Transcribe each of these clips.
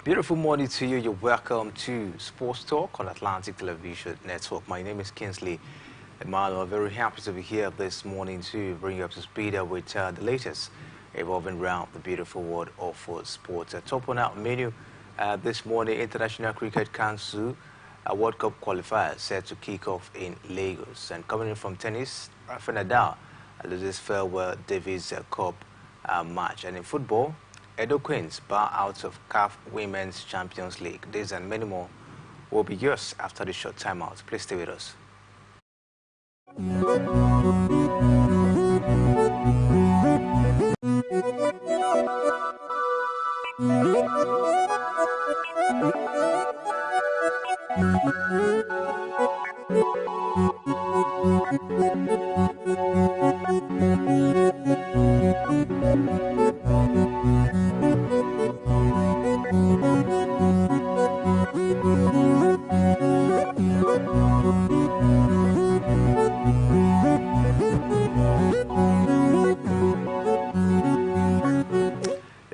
Beautiful morning to you. You're welcome to Sports Talk on Atlantic Television Network. My name is Kinsley Emmanuel. Very happy to be here this morning to bring you up to speed with the latest evolving around the beautiful world of sports. Top on our menu this morning, International Cricket Council World Cup qualifiers set to kick off in Lagos. And coming in from tennis, Rafael Nadal loses farewell Davis Cup match. And in football, Edo Queens bow out of CAF Women's Champions League. This and many more will be yours after the short timeout. Please stay with us.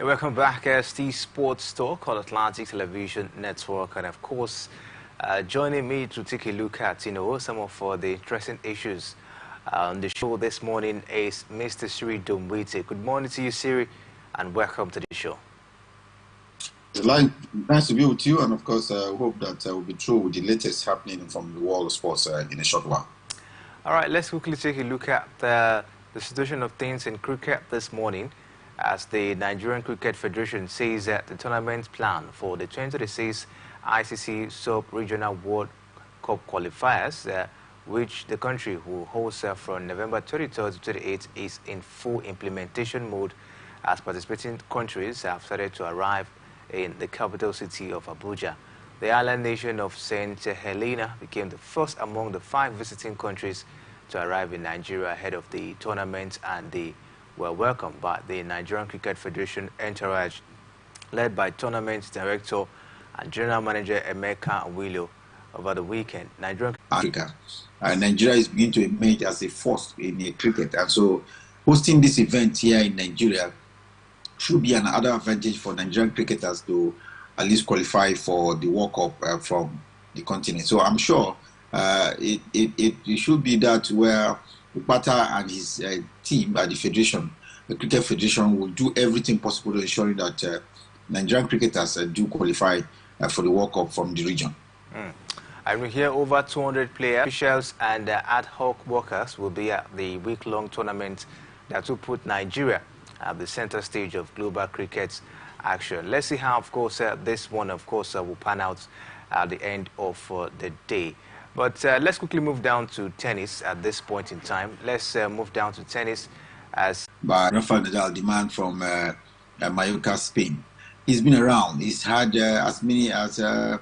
Welcome back as the Sports Talk on Atlantic Television Network, and of course, joining me to take a look at some of the interesting issues on the show this morning is Mr. Siri Domwite. Good morning to you, Siri, and welcome to the show. Nice to be with you, and of course, I hope that we'll be through with the latest happening from the world of sports in a short while. All right, let's quickly take a look at the situation of things in cricket this morning, as the Nigerian Cricket Federation says that the tournament plan for the 2026 ICC Sub-Regional World Cup qualifiers, which the country will host from November 23rd to 28th, is in full implementation mode, as participating countries have started to arrive in the capital city of Abuja. The island nation of St. Helena became the first among the 5 visiting countries to arrive in Nigeria ahead of the tournament, and they were welcomed by the Nigerian Cricket Federation entourage, led by tournament director and general manager Emeka Awilo. Over the weekend, Nigeria is beginning to emerge as a force in cricket, and so hosting this event here in Nigeria should be another advantage for Nigerian cricketers to at least qualify for the World Cup from the continent. So I'm sure it should be that where Upata and his team at the Federation, the Cricket Federation, will do everything possible to ensure that Nigerian cricketers do qualify for the World Cup from the region. I will hear over 200 players, officials, and ad hoc workers will be at the week-long tournament that will put Nigeria at the center stage of global cricket action. Let's see how, of course, this one, of course, will pan out at the end of the day. But let's quickly move down to tennis at this point in time. Let's move down to tennis as... By Rafael Nadal, the man from Mallorca, Spain. He's been around. He's had as many as, do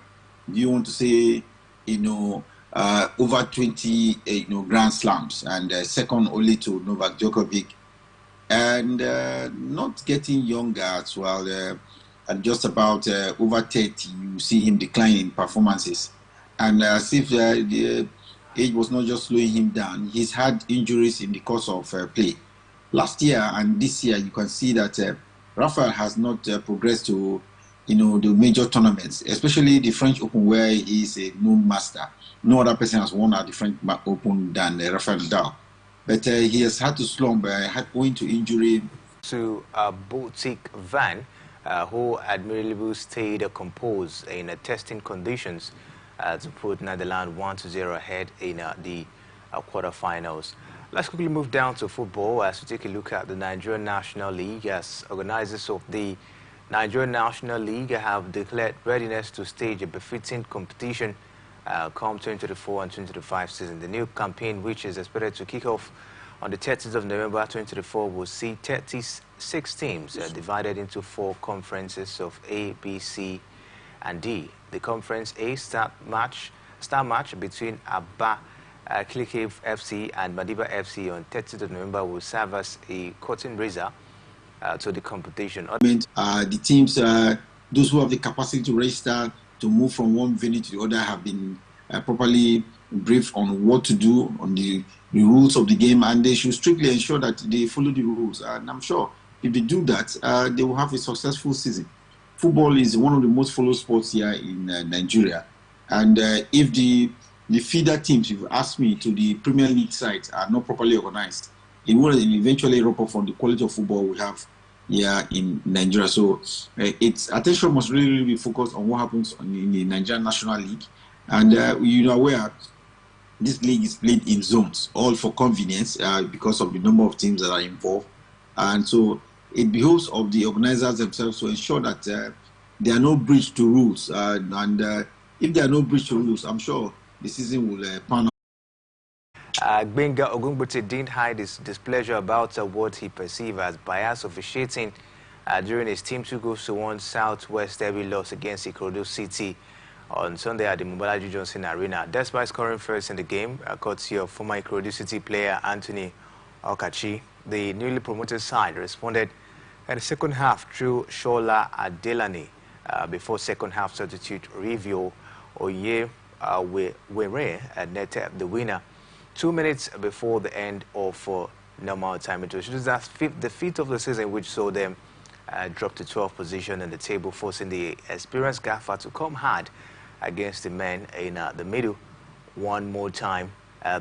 you want to say, over 20, Grand Slams, and second only to Novak Djokovic, and not getting younger as well. At just about over 30, you see him decline in performances, and as if the age was not just slowing him down. He's had injuries in the course of play. Last year and this year, you can see that Rafael has not progressed to, the major tournaments, especially the French Open, where he is a known master. No other person has won at the French Open than Rafael Nadal. But he has had to slump owing to injury. To a boutique van, who admirably stayed composed in testing conditions to put Netherlands 1-0 ahead in the quarterfinals. Let's quickly move down to football as we take a look at the Nigerian National League. As organizers of the Nigerian National League have declared readiness to stage a befitting competition come 2024 and 2025 season. The new campaign, which is expected to kick off on the 30th of November 2024, will see 36 teams divided into 4 conferences of A, B, C, and D. The Conference A star match between Abba Klike FC and Madiba FC on 30th of November will serve as a curtain raiser to the competition. The teams, those who have the capacity to register to move from one venue to the other, have been properly briefed on what to do, on the rules of the game, and they should strictly ensure that they follow the rules. And I'm sure if they do that, they will have a successful season. Football is one of the most followed sports here in Nigeria, and if the feeder teams, if you ask me, to the Premier League sides are not properly organized, it will eventually rub off on the quality of football we have here in Nigeria. So its attention must really be focused on what happens in the Nigerian National League. And you know where this league is played in zones, all for convenience because of the number of teams that are involved. And so it behoves of the organizers themselves to ensure that there are no breach to rules. And if there are no breach to rules, I'm sure the season will pan out. Gbenga Ogunbote didn't hide his displeasure about what he perceived as bias officiating during his Team 2-1 Southwest Derby loss against Ikorodu City on Sunday at the Mobolaji Johnson Arena. Despite scoring first in the game, courtesy of former Ikorodu City player Anthony Okachi, the newly promoted side responded in the second half through Shola Adelani before second half substitute Rivio Oye Were netted the winner 2 minutes before the end of normal time. It was just that the fifth of the season, which saw them drop to 12th position in the table, forcing the experienced Gaffer to come hard against the men in the middle one more time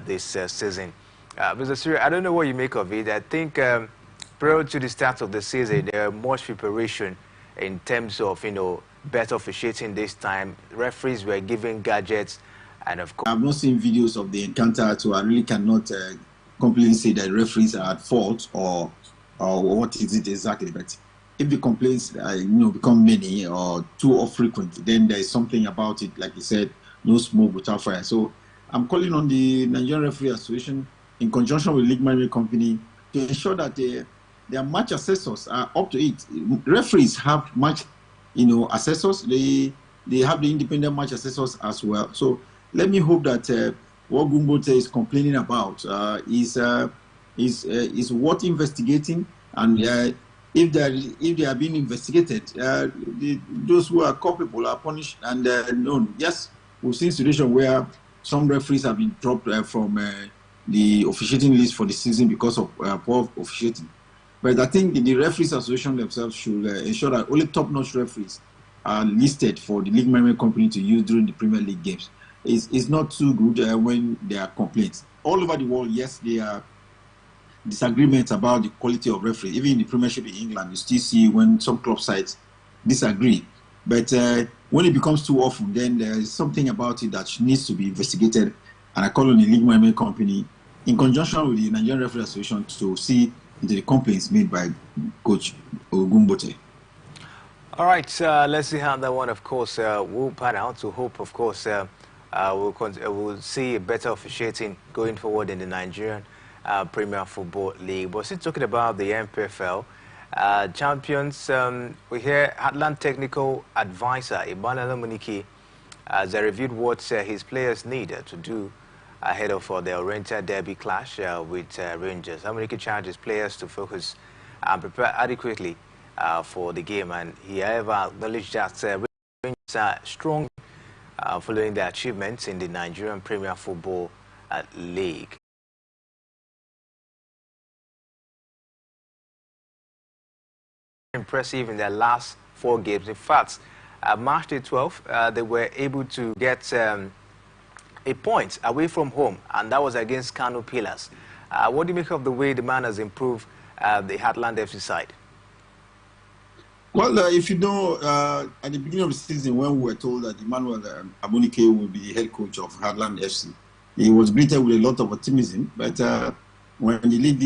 this season. Mr. Siri, I don't know what you make of it. I think prior to the start of the season, there was much preparation in terms of, better officiating this time. Referees were given gadgets, and of course... I've not seen videos of the encounter, so I really cannot completely say that referees are at fault or what is it exactly. But if the complaints, become many or too frequent, then there is something about it. Like you said, no smoke without fire. So I'm calling on the Nigerian Referee Association, in conjunction with League Management Company, to ensure that their match assessors are up to it. Referees have match, assessors. They have the independent match assessors as well. So let me hope that what Gumbote is complaining about is worth investigating, and if they are being investigated, those who are culpable are punished and known. Yes, we've seen situations where some referees have been dropped from the officiating list for the season because of poor officiating. But I think the Referees Association themselves should ensure that only top-notch referees are listed for the League Management Company to use during the Premier League games. It's not too good when there are complaints. All over the world, yes, there are disagreements about the quality of referees. Even in the Premiership in England, you still see when some club sides disagree. But when it becomes too often, then there is something about it that needs to be investigated. And I call on the League Management Company, in conjunction with the Nigerian Referee Association, to see into the complaints made by Coach Ogumbote. All right, let's see how that one, of course, will pan out. To hope, of course, we'll see a better officiating going forward in the Nigerian Premier Football League. But still talking about the MPFL champions, we hear Heartland Technical Advisor Emmanuel Muniki has reviewed what his players need to do ahead of the Oriental Derby clash with Rangers. Muniki charges players to focus and prepare adequately for the game, and he however acknowledged that Rangers are strong following their achievements in the Nigerian Premier Football League. Impressive in their last 4 games. In fact, March the 12th, they were able to get a point away from home, and that was against Kano Pillars. What do you make of the way the man has improved the Heartland FC side? Well, if you know, at the beginning of the season, when we were told that Emmanuel Amunike will be head coach of Heartland FC, he was greeted with a lot of optimism. But when the league this